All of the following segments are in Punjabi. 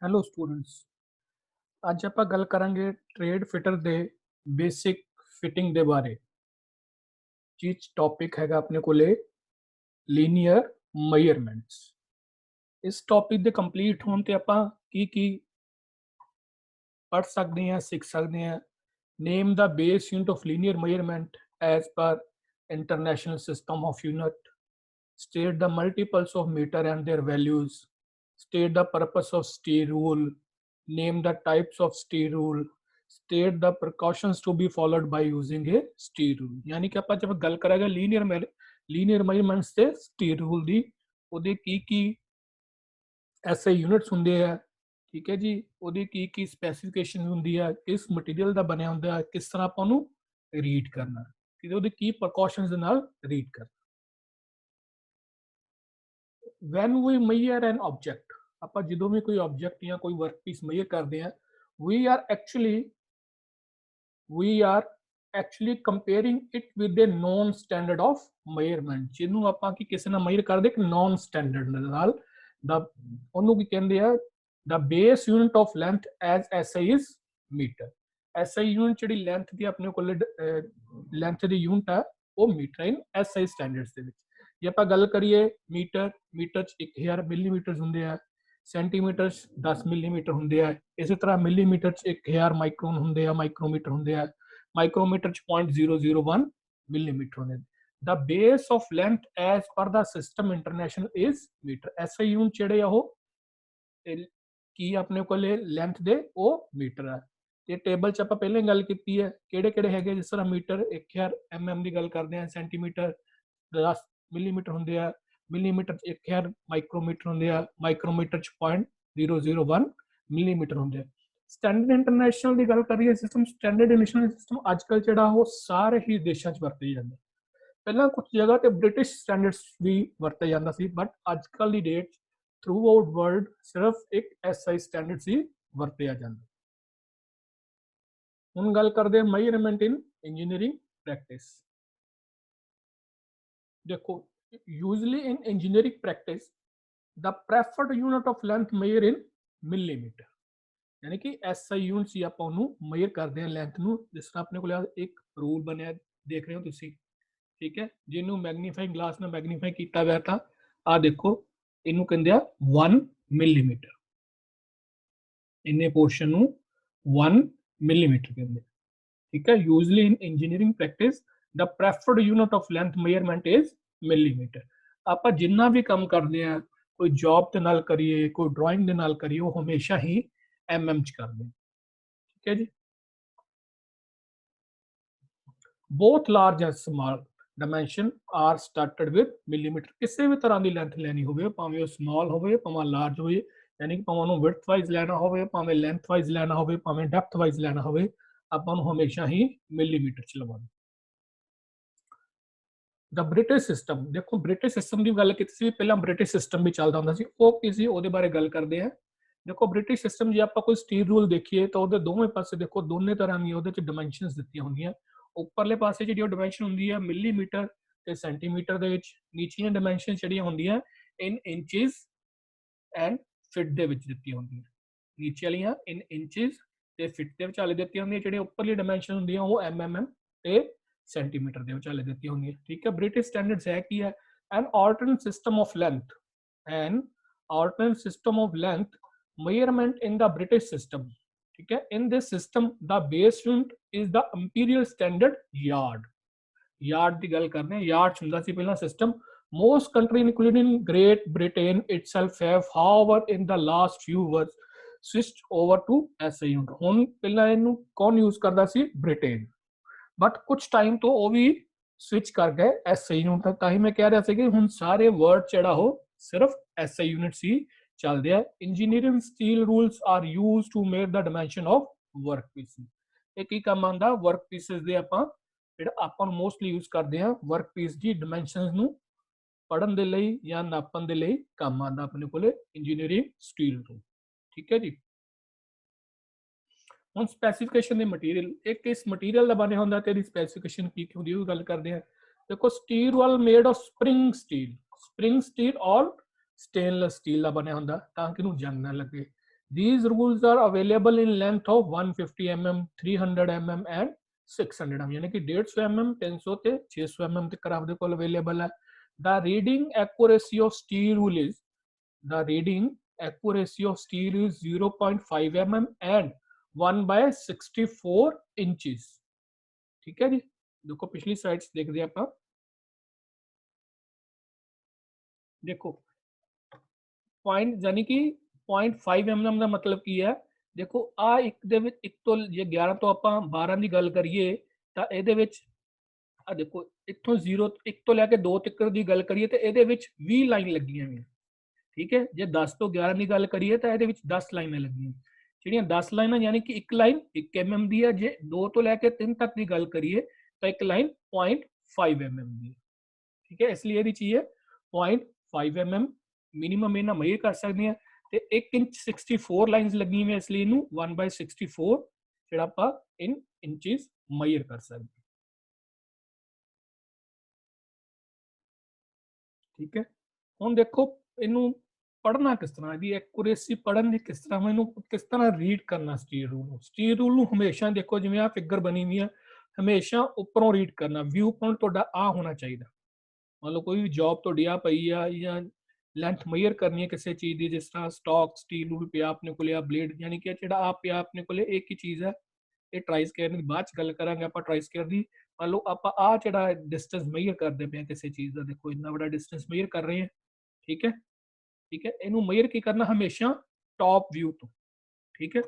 Hello students. ਅੱਜ ਆਪਾਂ ਗੱਲ ਕਰਾਂਗੇ ਟ੍ਰੇਡ ਫਿਟਰ ਦੇ ਬੇਸਿਕ ਫਿਟਿੰਗ ਦੇ ਬਾਰੇ। ਜਿਸ ਟੌਪਿਕ ਹੈਗਾ ਆਪਣੇ ਕੋਲੇ ਲੀਨੀਅਰ ਮੈਜ਼ਰਮੈਂਟਸ। ਇਸ ਟੌਪਿਕ ਦੇ ਕੰਪਲੀਟ ਹੋਣ ਤੇ ਆਪਾਂ ਕੀ ਪੜ੍ਹ ਸਕਦੇ ਹਾਂ, ਸਿੱਖ ਸਕਦੇ ਹਾਂ। Name the base unit of linear measurement as per international system of unit, state the multiples of meter and their values, state the purpose of STI rule, name the types of STI rule, state the precautions to be followed by using a STI rule। यानी कि ਆਪਾਂ जब गल करांगे ਲੀਨੀਅਰ ਮੈਜ਼ਰਮੈਂਟਸ ਤੇ STI rule ਦੀ, ਉਹਦੇ ਕੀ ਐਸਆਈ ਯੂਨਿਟਸ ਹੁੰਦੇ ਆ, ਠੀਕ ਹੈ ਜੀ। ਉਹਦੀ ਕੀ ਸਪੈਸੀਫਿਕੇਸ਼ਨ ਹੁੰਦੀ ਆ, ਕਿਸ ਮਟੀਰੀਅਲ ਦਾ ਬਣਿਆ ਹੁੰਦਾ, ਕਿਸ ਤਰ੍ਹਾਂ ਆਪਾਂ ਉਹਨੂੰ ਰੀਡ ਕਰਨਾ, ਤੇ ਉਹਦੇ ਕੀ ਪ੍ਰੀਕਾਸ਼ਨਸ ਦੇ ਨਾਲ ਰੀਡ ਕਰਨਾ। when we measure an object, ਆਪਾਂ ਜਦੋਂ ਵੀ ਕੋਈ ਆਬਜੈਕਟ ਜਾਂ ਕੋਈ ਵਰਕਪੀਸ ਮੇਜਰ ਕਰਦੇ ਆ, we are actually comparing it with a known standard of measurement। ਜਿਹਨੂੰ ਆਪਾਂ ਕੀ ਕਿਸੇ ਨਾਲ ਮੇਜਰ ਕਰਦੇ, ਇੱਕ ਨੌਨ ਸਟੈਂਡਰਡ ਨਾਲ ਦਾ, ਉਹਨੂੰ ਕੀ ਕਹਿੰਦੇ ਆ, the base unit of length as SI is meter। SI unit ਜਿਹੜੀ ਲੈਂਥ ਦੀ ਆਪਣੇ ਕੋਲ ਲੈਂਥ ਦੀ ਯੂਨਿਟ ਆ, ਉਹ ਮੀਟਰ ਇਨ SI ਸਟੈਂਡਰਡਸ ਦੇ ਵਿੱਚ। ਜੇ ਆਪਾਂ ਗੱਲ ਕਰੀਏ ਮੀਟਰ ਚ 1000 ਮਿਲੀਮੀਟਰ ਹੁੰਦੇ ਆ, ਸੈਂਟੀਮੀਟਰ ਚ 10 ਮਿਲੀਮੀਟਰ ਹੁੰਦੇ ਆ, ਇਸੇ ਤਰ੍ਹਾਂ ਮਿਲੀਮੀਟਰ ਚ 1000 ਮਾਈਕਰੋਨ ਹੁੰਦੇ ਆ, ਮਾਈਕਰੋਮੀਟਰ ਹੁੰਦੇ ਆ, ਮਾਈਕਰੋਮੀਟਰ ਚ 0.001 ਮਿਲੀਮੀਟਰ ਹੁੰਦੇ। the base of length as per the system international is meter। SI unit ਜਿਹੜੇ ਆ ਉਹ ਕੀ ਆਪਣੇ ਕੋਲੇ ਲੈਂਥ ਦੇ ਉਹ ਮੀਟਰ ਆ। ਤੇ ਟੇਬਲ ਚ ਆਪਾਂ ਪਹਿਲਾਂ ਗੱਲ ਕੀਤੀ ਹੈ ਕਿਹੜੇ ਹੈਗੇ, ਜਿਸ ਤਰ੍ਹਾਂ ਮੀਟਰ 1000 mm ਦੀ ਗੱਲ ਕਰਦੇ ਆ, ਸੈਂਟੀਮੀਟਰ 10 ਮਿਲੀਮੀਟਰ ਹੁੰਦੇ ਆ, ਮਿਲੀਮੀਟਰ ਚ 1000 ਮਾਈਕਰੋਮੀਟਰ ਹੁੰਦੇ ਆ, ਮਾਈਕਰੋਮੀਟਰ ਚ 0.001 ਮਿਲੀਮੀਟਰ ਹੁੰਦੇ ਆ। ਸਟੈਂਡਰਡ ਇੰਟਰਨੈਸ਼ਨਲ ਦੀ ਗੱਲ ਕਰੀਏ ਸਿਸਟਮ, ਸਟੈਂਡਰਡ ਇੰਟਰਨੈਸ਼ਨਲ ਸਿਸਟਮ ਅੱਜ ਕੱਲ੍ਹ ਜਿਹੜਾ ਉਹ ਸਾਰੇ ਹੀ ਦੇਸ਼ਾਂ 'ਚ ਵਰਤੇ ਜਾਂਦਾ। ਪਹਿਲਾਂ ਕੁਝ ਜਗ੍ਹਾ ਤੇ ਬ੍ਰਿਟਿਸ਼ ਸਟੈਂਡਰਡਸ ਵੀ ਵਰਤੇ ਜਾਂਦਾ ਸੀ, ਬਟ ਅੱਜ ਕੱਲ੍ਹ ਦੀ ਡੇਟ ਥਰੂ ਆਊਟ ਵਰਲਡ ਸਿਰਫ ਇੱਕ SI ਸਟੈਂਡਰਡ ਸੀ ਵਰਤਿਆ ਜਾਂਦਾ। ਹੁਣ ਗੱਲ ਕਰਦੇ ਹਾਂ ਮੈਜ਼ਰਮੈਂਟ ਇਨ ਇੰਜੀਨੀਅਰਿੰਗ ਪ੍ਰੈਕਟਿਸ। देखो, usually in engineering practice the preferred unit of length measure in millimeter। यानी कि SI यूनिट ਸੀ ਆਪਾਂ ਉਹਨੂੰ ਮੇਜਰ ਕਰਦੇ ਹਾਂ ਲੈਂਥ ਨੂੰ। ਜਿਸ ਤਰ੍ਹਾਂ ਆਪਣੇ ਕੋਲ ਇੱਕ ਰੂਲ ਬਣਿਆ ਦੇਖ ਰਹੇ ਹੋ ਤੁਸੀਂ, ਠੀਕ ਹੈ, ਜਿਹਨੂੰ ਮੈਗਨੀਫਾਈਂਗ ਗਲਾਸ ਨਾਲ ਮੈਗਨੀਫਾਈ ਕੀਤਾ ਗਿਆ ਤਾਂ ਆ ਦੇਖੋ, ਇਹਨੂੰ ਕਹਿੰਦੇ ਆ 1 ਮਿਲੀਮੀਟਰ। ਇੰਨੇ ਪੋਰਸ਼ਨ ਨੂੰ 1 ਮਿਲੀਮੀਟਰ ਕਹਿੰਦੇ, ਠੀਕ ਹੈ। Usually in engineering practice the preferred unit of length measurement is millimeter। ਆਪਾਂ ਜਿੰਨਾ ਵੀ ਕੰਮ ਕਰਦੇ ਆ, ਕੋਈ ਜੌਬ ਦੇ ਨਾਲ ਕਰੀਏ, ਕੋਈ ਡਰਾਇੰਗ ਦੇ ਨਾਲ ਕਰੀਏ, ਉਹ ਹਮੇਸ਼ਾ ਹੀ mm ਚ ਕਰਦੇ, ਠੀਕ ਹੈ ਜੀ। both large and small dimension are started with millimeter। ਕਿਸੇ ਵੀ ਤਰ੍ਹਾਂ ਦੀ ਲੈਂਥ ਲੈਣੀ ਹੋਵੇ, ਭਾਵੇਂ ਉਹ ਸਮਾਲ ਹੋਵੇ ਭਾਵੇਂ ਲਾਰਜ ਹੋਵੇ, ਯਾਨੀ ਕਿ ਭਾਵੇਂ ਉਹਨੂੰ ਵਿਡਥ ਵਾਈਜ਼ ਲੈਣਾ ਹੋਵੇ, ਭਾਵੇਂ ਲੈਂਥ ਵਾਈਜ਼ ਲੈਣਾ ਹੋਵੇ, ਭਾਵੇਂ ਡੈਪਥ ਵਾਈਜ਼ ਲੈਣਾ ਹੋਵੇ, ਆਪਾਂ ਨੂੰ ਹਮੇਸ਼ਾ ਹੀ ਮਿਲੀਮੀਟਰ ਚ ਲਵਾਉਣਾ। द ब्रिटिश सिस्टम, देखो ब्रिटिश सिस्टम की गल की पहला ब्रिटिश सिस्टम भी चलता होंदा सी, वो की सी ਉਹਦੇ ਬਾਰੇ ਗੱਲ ਕਰਦੇ हैं। देखो ब्रिटिश सिस्टम जे ਆਪਾਂ कोई स्टील रूल देखिए तो ਉਹਦੇ ਦੋਵੇਂ ਪਾਸੇ देखो ਦੋਨੇ ਤਰ੍ਹਾਂ ਦੀਆਂ ਉਹਦੇ ਚ ਡਾਈਮੈਂਸ਼ਨਸ ਦਿੱਤੀਆਂ ਹੁੰਦੀਆਂ। ਉੱਪਰਲੇ ਪਾਸੇ ਜਿਹੜੀ ਡਾਈਮੈਂਸ਼ਨ ਹੁੰਦੀ ਹੈ ਮਿਲੀਮੀਟਰ ਤੇ ਸੈਂਟੀਮੀਟਰ ਦੇ ਵਿੱਚ, ਨੀਚੀਆਂ ਡਾਈਮੈਂਸ਼ਨ ਜਿਹੜੀਆਂ ਹੁੰਦੀਆਂ ਇਨ ਇੰਚਸ ਐਂਡ ਫਿਟ ਦੇ ਵਿੱਚ ਦਿੱਤੀਆਂ ਹੁੰਦੀਆਂ। ਨੀਚੇ ਵਾਲੀਆਂ ਇਨ ਇੰਚਸ ਤੇ ਫਿਟ ਦੇ ਵਿਚਾਲੇ ਦਿੱਤੀਆਂ ਹੁੰਦੀਆਂ, ਜਿਹੜੀਆਂ ਉੱਪਰਲੀ ਡਾਈਮੈਂਸ਼ਨ ਹੁੰਦੀਆਂ ਉਹ mm ਤੇ सेंटीमीटर ਦੇ ਵਿਚਾਲੇ ਦਿੱਤੀ ਹੁੰਦੀ ਹੈ, ਠੀਕ ਹੈ। ਬ੍ਰਿਟਿਸ਼ ਸਟੈਂਡਰਡਸ ਹੈ ਕੀ ਹੈ, an alternate system of length, an alternate system of length measurement in the British system, ठीक है। in this system the base unit is the imperial standard yard। yard ਦੀ ਗੱਲ ਕਰਨੇ, yard ਹੁੰਦਾ ਸੀ ਪਹਿਲਾਂ system. most country including Great Britain itself have however in the last few years switched over to SI unit। ਹੁਣ ਪਹਿਲਾਂ ਇਹਨੂੰ ਕੌਣ ਯੂਜ਼ ਕਰਦਾ ਸੀ, ਬ੍ਰਿਟੇਨ, बट कुछ टाइम तो वो भी स्विच कर गए SI यूनिट तक। ताही मैं कह रहा था कि हुण सारे वर्ड ਜਿਹੜਾ हो सिर्फ SI यूनिट ही ਚੱਲਦੇ ਆ। Engineering steel rules are used to measure the dimension of work pieces. ਇਹ ਕੀ ਕੰਮ ਆਂਦਾ, वर्क पीसेस ਦੇ ਆਪਾਂ ਜਿਹੜਾ ਆਪਾਂ ਨੂੰ ਮੋਸਟਲੀ ਯੂਜ਼ ਕਰਦੇ ਆ, वर्क पीस ਦੀ ਡਾਈਮੈਂਸ਼ਨਸ ਨੂੰ ਪੜਨ ਦੇ ਲਈ ਜਾਂ ਨਾਪਣ ਦੇ ਲਈ ਕੰਮ ਆਂਦਾ ਆਪਣੇ ਕੋਲੇ ਇੰਜੀਨੀਅਰਿੰਗ ਸਟੀਲ ਰੂਲ, ਠੀਕ ਹੈ ਜੀ। ਹੁਣ ਸਪੈਸੀਫਿਕੇਸ਼ਨ ਦੇ ਮਟੀਰੀਅਲ, ਇੱਕ ਇਸ ਮਟੀਰੀਅਲ ਦਾ ਬਣਿਆ ਹੁੰਦਾ ਤੇ ਇਹਦੀ ਸਪੈਸੀਫਿਕੇਸ਼ਨ ਕੀ ਹੁੰਦੀ ਉਹ ਗੱਲ ਕਰਦੇ ਆ। ਦੇਖੋ ਸਟੀਲ ਵਾਲ ਮੇਡ ਆਫ ਸਪਰਿੰਗ ਸਟੀਲ ਔਰ ਸਟੇਨਲੈਸ ਸਟੀਲ ਦਾ ਬਣਿਆ ਹੁੰਦਾ ਤਾਂ ਕਿ ਇਹਨੂੰ ਜੰਗ ਨਾ ਲੱਗੇ। These rules are available in length of 150 mm, 300 mm and 600 mm, यानी कि 150 mm, 300 ਤੇ 600 mm ਤੱਕ ਆਪਦੇ ਕੋਲ ਅਵੇਲੇਬਲ ਹੈ। The reading accuracy of steel rule is the reading accuracy of steel is 0.5 mm and 1 by 64 inches। ठीक है जी, देखो पिछली स्लाइड्स देख दिया ਆਪਾਂ। देखो पॉइंट यानी कि 0.5 mm ਦਾ ਮਤਲਬ ਕੀ ਹੈ। ਦੇਖੋ ਆ ਇੱਕ ਦੇ ਵਿੱਚ ਇੱਕ ਤੋਂ ਜੇ 11 ਤੋਂ ਆਪਾਂ 12 ਦੀ ਗੱਲ ਕਰੀਏ ਤਾਂ ਇਹਦੇ ਵਿੱਚ ਆ ਦੇਖੋ ਇੱਥੋਂ 0 1 ਤੋਂ ਲੈ ਕੇ 2 ਤੱਕ ਦੀ ਗੱਲ ਕਰੀਏ ਤੇ ਇਹਦੇ ਵਿੱਚ 20 ਲਾਈਨ ਲੱਗੀਆਂ ਹੋਈਆਂ। ਠੀਕ ਹੈ, ਜੇ 10 ਤੋਂ 11 ਦੀ ਗੱਲ ਕਰੀਏ ਤਾਂ ਇਹਦੇ ਵਿੱਚ 10 ਲਾਈਨਾਂ ਲੱਗੀਆਂ। ਜਿਹੜੀਆਂ 10 ਲਾਈਨਾਂ ਯਾਨੀ ਕਿ ਇੱਕ ਲਾਈਨ 1 mm ਦੀ ਹੈ। ਜੇ 2 ਤੋਂ ਲੈ ਕੇ 3 ਤੱਕ ਦੀ ਗੱਲ ਕਰੀਏ ਤਾਂ ਇੱਕ ਲਾਈਨ 0.5 mm ਦੀ ਹੈ। ਠੀਕ ਹੈ, ਇਸ ਲਈ ਇਹਦੀ ਚੀਜ਼ ਹੈ 0.5 mm ਮਿਨੀਮਮ ਇਹਨਾਂ ਮੇਜਰ ਕਰ ਸਕਦੇ ਆ ਤੇ 1 ਇੰਚ 64 ਲਾਈਨਸ ਲੱਗੀ ਹੋਈਆਂ, ਇਸ ਲਈ ਇਹਨੂੰ 1/64 ਜਿਹੜਾ ਆਪਾਂ ਇਨ ਇੰਚਸ ਮੇਜਰ ਕਰ ਸਕਦੇ। ਠੀਕ ਹੈ, ਹੁਣ ਦੇਖੋ ਇਹਨੂੰ ਪੜ੍ਹਨਾ ਕਿਸ ਤਰ੍ਹਾਂ, ਇਹਦੀ ਐਕੂਰੇਸੀ ਪੜ੍ਹਨ ਦੀ ਕਿਸ ਤਰ੍ਹਾਂ, ਇਹਨੂੰ ਕਿਸ ਤਰ੍ਹਾਂ ਰੀਡ ਕਰਨਾ। ਸਟੀਲ ਰੂਲ ਨੂੰ, ਸਟੀਲ ਰੂਲ ਨੂੰ ਹਮੇਸ਼ਾ ਦੇਖੋ ਜਿਵੇਂ ਆ ਫਿਗਰ ਬਣੀ ਹੋਈ ਆ, ਹਮੇਸ਼ਾ ਉੱਪਰੋਂ ਰੀਡ ਕਰਨਾ। ਵਿਊ ਪੁਆਇੰਟ ਤੁਹਾਡਾ ਆ ਹੋਣਾ ਚਾਹੀਦਾ। ਮੰਨ ਲਓ ਕੋਈ ਵੀ ਜੌਬ ਤੁਹਾਡੀ ਆ ਪਈ ਆ ਜਾਂ ਲੈਂਥ ਮੇਜਰ ਕਰਨੀ ਹੈ ਕਿਸੇ ਚੀਜ਼ ਦੀ, ਜਿਸ ਤਰ੍ਹਾਂ ਸਟਾਕ ਸਟੀਲ ਰੂਲ ਪਿਆ ਆਪਣੇ ਕੋਲੇ ਆ, ਬਲੇਡ ਯਾਨੀ ਕਿ ਜਿਹੜਾ ਆ ਪਿਆ ਆਪਣੇ ਕੋਲੇ ਇੱਕ ਹੀ ਚੀਜ਼ ਹੈ। ਇਹ ਟਰਾਈ ਸਕੇਅਰ ਦੀ ਬਾਅਦ ਚ ਗੱਲ ਕਰਾਂਗੇ ਆਪਾਂ। ਟਰਾਈ ਸਕੇਅਰ ਦੀ ਮੰਨ ਲਓ ਆਪਾਂ ਆ ਜਿਹੜਾ ਡਿਸਟੈਂਸ ਮੇਜਰ ਕਰਦੇ ਪਏ ਕਿਸੇ ਚੀਜ਼ ਦਾ, ਦੇਖੋ ਇੰਨਾ ਵੱਡਾ ਡਿਸਟੈਂਸ ਮੇਜਰ ਕਰ ਰਹੇ ਹਾਂ। ਠੀਕ ਹੈ, ਠੀਕ ਹੈ, ਇਹਨੂੰ ਮੇਜਰ ਕੀ ਕਰਨਾ ਹਮੇਸ਼ਾ ਟੌਪ ਵਿਊ ਤੋਂ। ਠੀਕ ਹੈ,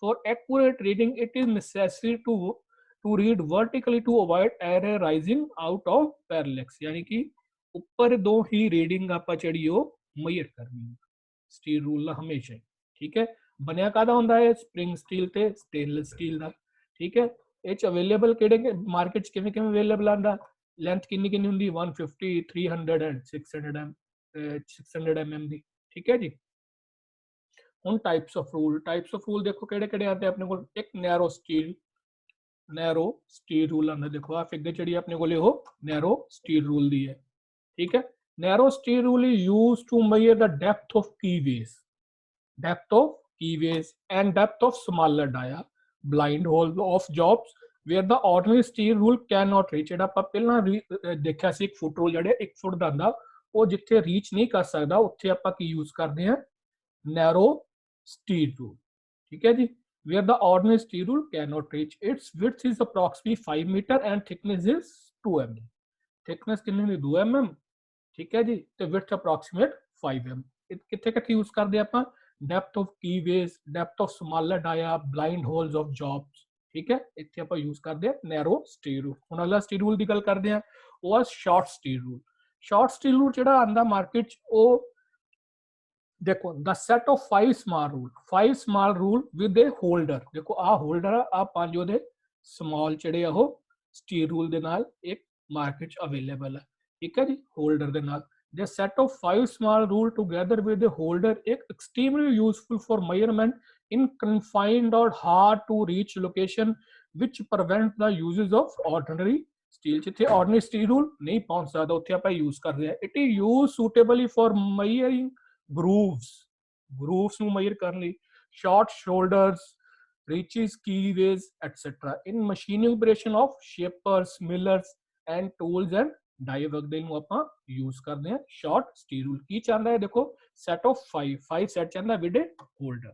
for accurate reading it is necessary to read vertically to avoid error arising out of parallax, यानी कि ਉੱਪਰ ਦੋ ਹੀ ਰੀਡਿੰਗ ਆਪਾਂ ਜਿਹੜੀ ਉਹ ਮੇਜਰ ਕਰਨੀ ਹੈ ਸਟੀਲ ਰੂਲ ਦਾ ਹਮੇਸ਼ਾ। ਠੀਕ ਹੈ, ਬਣਿਆ ਕਾਹਦਾ ਹੁੰਦਾ ਹੈ, ਸਪ੍ਰਿੰਗ ਸਟੀਲ ਤੇ ਸਟੇਨਲੈਸ ਸਟੀਲ ਦਾ। ਠੀਕ ਹੈ, ਇਹ ਚ ਅਵੇਲੇਬਲ ਕਿਹੜੇ ਮਾਰਕੀਟ ਚ ਕਿਵੇਂ ਕਿਵੇਂ ਅਵੇਲੇਬਲ ਆਂਦਾ, ਲੈਂਥ ਕਿੰਨੀ ਕਿੰਨੀ ਹੁੰਦੀ 150 300 ਐਂਡ 600 mm ਦੀ। ਠੀਕ ਹੈ ਜੀ, ਹੁਣ types of rule, types of rule ਦੇਖੋ ਕਿਹੜੇ ਕਿਹੜੇ ਆਉਂਦੇ ਆਪਣੇ ਕੋਲ। ਇੱਕ ਨੈਰੋ ਸਟੀਲ ਰੂਲ ਆਉਂਦਾ, ਦੇਖੋ ਆ ਫਿਗਰ ਜਿਹੜੀ ਆਪਣੇ ਕੋਲੇ ਉਹ ਨੈਰੋ ਸਟੀਲ ਰੂਲ ਦੀ ਹੈ। ठीक है, narrow steel rule is used to measure the depth of keyways and depth of smaller dia blind holes of jobs where the ordinary steel rule cannot reach। ਜਿਹੜਾ ਆਪਾਂ ਪਹਿਲਾਂ ਦੇਖਿਆ ਸੀ ਇੱਕ ਫੁੱਟ ਰੂਲ, ਜਿਹੜੇ 1 ਫੁੱਟ ਦਾ ਹੁੰਦਾ ਉਹ ਜਿੱਥੇ ਰੀਚ ਨਹੀਂ ਕਰ ਸਕਦਾ ਉੱਥੇ ਆਪਾਂ ਕੀ ਯੂਜ਼ ਕਰਦੇ ਹਾਂ, ਨੈਰੋ ਸਟੀਲ ਰੂਲ। ਠੀਕ ਹੈ ਜੀ, where the ordinary steel rule cannot reach, its width is approximately 5 meter and thickness is 2 mm। Thickness कितनी ਹੁੰਦੀ 2 mm। ठीक है जी, तो विड्थ अप्रोक्सीमेट 5 mm। कितने कितने यूज करते हैं आप, depth of keyways, depth of smaller dia, blind holes of jobs. ठीक है, इतने आप यूज करते हैं नैरो स्टील रूल। ਹੁਣ ਅਗਲਾ ਸਟੀਲ ਰੂਲ ਦੀ ਗੱਲ ਕਰਦੇ ਹਾਂ, ਉਹ ਆ short steel rule. Short steel rule ਜਿਹੜਾ ਆਂਦਾ ਮਾਰਕੀਟ ਚ, ਉਹ ਦੇਖੋ the set of 5 small rule with a holder. ਦੇਖੋ ਆ ਹੋਲਡਰ ਆ 5 ਉਹਦੇ ਸਮਾਲ ਜਿਹੜੇ ਆ ਉਹ ਸਟੀਲ ਰੂਲ ਦੇ ਨਾਲ ਇੱਕ ਮਾਰਕੀਟ ਚ ਅਵੇਲੇਬਲ ਹੈ। ठीक है जी, होल्डर के नाल the set of 5 small rule together with the holder is extremely useful for measurement in confined or hard to reach location which prevent the uses of ordinary steel। जिथे ordinary steel rule नहीं पहुंच सकता उत्थे आप यूज कर रहे हैं। it is used suitably for measuring grooves ਨੂੰ measure ਕਰਨ ਲਈ, short shoulders, reaches, keyways etc in machining operation of shapers, millers and tools and die work ਦੇ ਨੂੰ ਆਪਾਂ ਯੂਜ਼ ਕਰਦੇ ਹਾਂ ਸ਼ਾਰਟ ਸਟੀਲ ਰੂਲ। ਕੀ ਚਾਹੁੰਦਾ ਹੈ, ਦੇਖੋ ਸੈਟ ਆਫ 5 ਸੈਟ ਚਾਹੁੰਦਾ ਵਿਦ ਹੋਲਡਰ।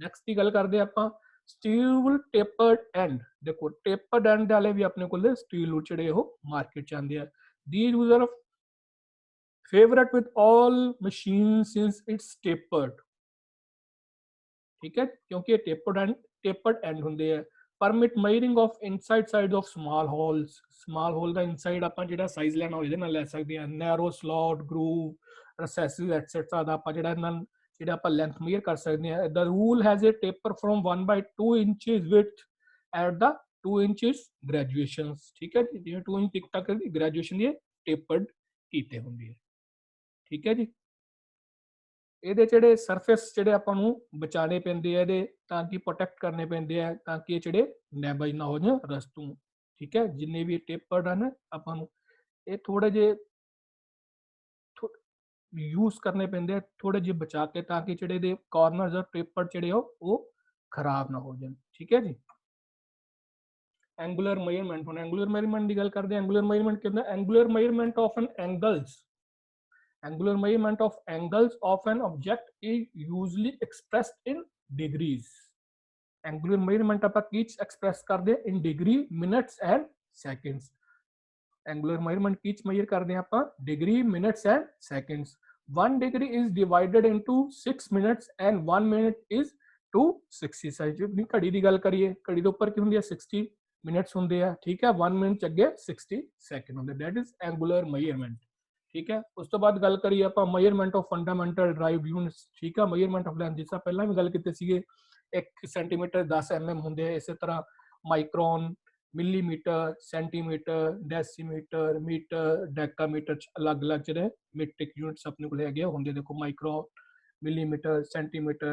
ਨੈਕਸਟ ਦੀ ਗੱਲ ਕਰਦੇ ਆਪਾਂ ਸਟੀਲ ਰੂਲ ਟੇਪਰਡ ਐਂਡ। ਦੇਖੋ ਟੇਪਰਡ ਐਂਡ ਵਾਲੇ ਵੀ ਆਪਣੇ ਕੋਲ ਸਟੀਲ ਰੂਲ ਜਿਹੜੇ ਉਹ ਮਾਰਕੀਟ ਚ ਆਉਂਦੇ ਆ। these user of favorite with all machines since it's tapered। ठीक है, क्योंकि ये tapered end ਹੁੰਦੇ ਆ। Permit measuring of inside sides of small holes। small hole the inside ਆਪਾਂ ਜਿਹੜਾ ਸਾਈਜ਼ ਲੈਣਾ ਹੋ ਇਹਦੇ ਨਾਲ ਲੈ ਸਕਦੇ ਹਾਂ। ਨੈਰੋ ਸਲॉट, ਗਰੂਵ, ਰੈਸੈਸਿਸ ਐਟਸੈਟਰਾ ਦਾ ਆਪਾਂ ਜਿਹੜਾ ਇਹਨਾਂ ਜਿਹੜਾ ਆਪਾਂ ਲੈਂਥ ਮੇਜਰ ਕਰ ਸਕਦੇ ਹਾਂ। the rule has a taper from 1/2 inches width at the 2 inches graduations। ठीक है जी, ਜਿਵੇਂ 2 ਇੰਚ ਤੱਕ ਦੀ ਗ੍ਰੈਜੂਏਸ਼ਨ ਦੀ ਟੇਪਰਡ ਕੀਤੇ ਹੁੰਦੀ ਹੈ। ਠੀਕ ਹੈ ਜੀ, ਇਹਦੇ ਜਿਹੜੇ ਸਰਫੇਸ ਜਿਹੜੇ ਆਪਾਂ ਨੂੰ ਬਚਾਣੇ ਪੈਂਦੇ ਆ ਇਹਦੇ, ਤਾਂ ਕਿ ਪ੍ਰੋਟੈਕਟ ਕਰਨੇ ਪੈਂਦੇ ਆ ਤਾਂ ਕਿ ਇਹ ਜਿਹੜੇ ਡੈਮੇਜ ਨਾ ਹੋ ਜਾਣ ਰਸਟ ਤੋਂ। ਠੀਕ ਹੈ, ਜਿੰਨੇ ਵੀ ਟੇਪਰਡ ਹਨ ਆਪਾਂ ਨੂੰ ਇਹ ਥੋੜੇ ਜਿਹੇ यूज करने पैंदे आ थोड़े ਜਿਹੇ बचा के ताकि ਜਿਹੜੇ ਦੇ ਕਾਰਨਰਸ ਔਰ ਪੇਪਰ ਜਿਹੜੇ ਉਹ ਖਰਾਬ ਨਾ ਹੋ ਜਾਣ। ਠੀਕ ਹੈ ਜੀ। एंगुलर मेजरमेंट ਹੁਣ एंगुलर मेजरमेंट ਦੀ ਗੱਲ ਕਰਦੇ ਹਾਂ। एंगुलर मेजरमेंट ਕਹਿੰਦਾ angular measurement of an angles angular measurement of angles of an object is usually expressed in degrees। Angular measurement ਆਪਾਂ ਕੀ ਐਕਸਪ੍ਰੈਸ ਕਰਦੇ ਹਾਂ in degree minutes and seconds। Angular measurement Ki major ਕਰਦੇ ਹਾਂ ਆਪਾਂ degree minutes and seconds। 1 degree is divided into 6 minutes and 1 minute is 260 second. अपनी घड़ी ਦੀ ਗੱਲ ਕਰੀਏ ਘੜੀ ਦੇ ਉੱਪਰ ਕੀ ਹੁੰਦੀ ਹੈ 60 ਮਿੰਟਸ ਹੁੰਦੇ ਆ। ਠੀਕ ਹੈ 1 ਮਿੰਟ ਚ ਅੱਗੇ 60 ਸੈਕਿੰਡ ਹੁੰਦੇ। That is angular measurement। ठीक है उस तो बाद गल करिए आप measurement of fundamental drive units. ठीक है मेजरमेंट ऑफ लेंथ जिस पहला भी गल कीती सी 1 सेंटीमीटर 10 mm होंगे। इस तरह micron millimetre centimetre decimetre metre decametre अलग अलग जो मीट्रिक यूनिट्स अपने को है होंगे। देखो micron millimetre centimetre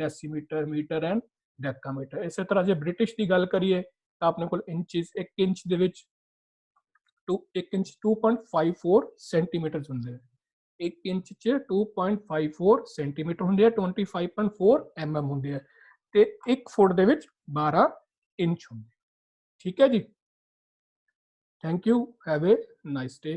decimetre metre and decametre. इस तरह जो ब्रिटिश की गल करिए तो अपने को इंचिज 1 इंच ਦੇ ਵਿੱਚ 1 इंच 2.54 सेंटीमीटर होंगे। 1 इंच च 2.54 सेंटीमीटर होंगे 25.4 mm होंगे ते 1 फुट दे विच 12 इंच होंगे। ठीक है जी। Thank you have a nice day.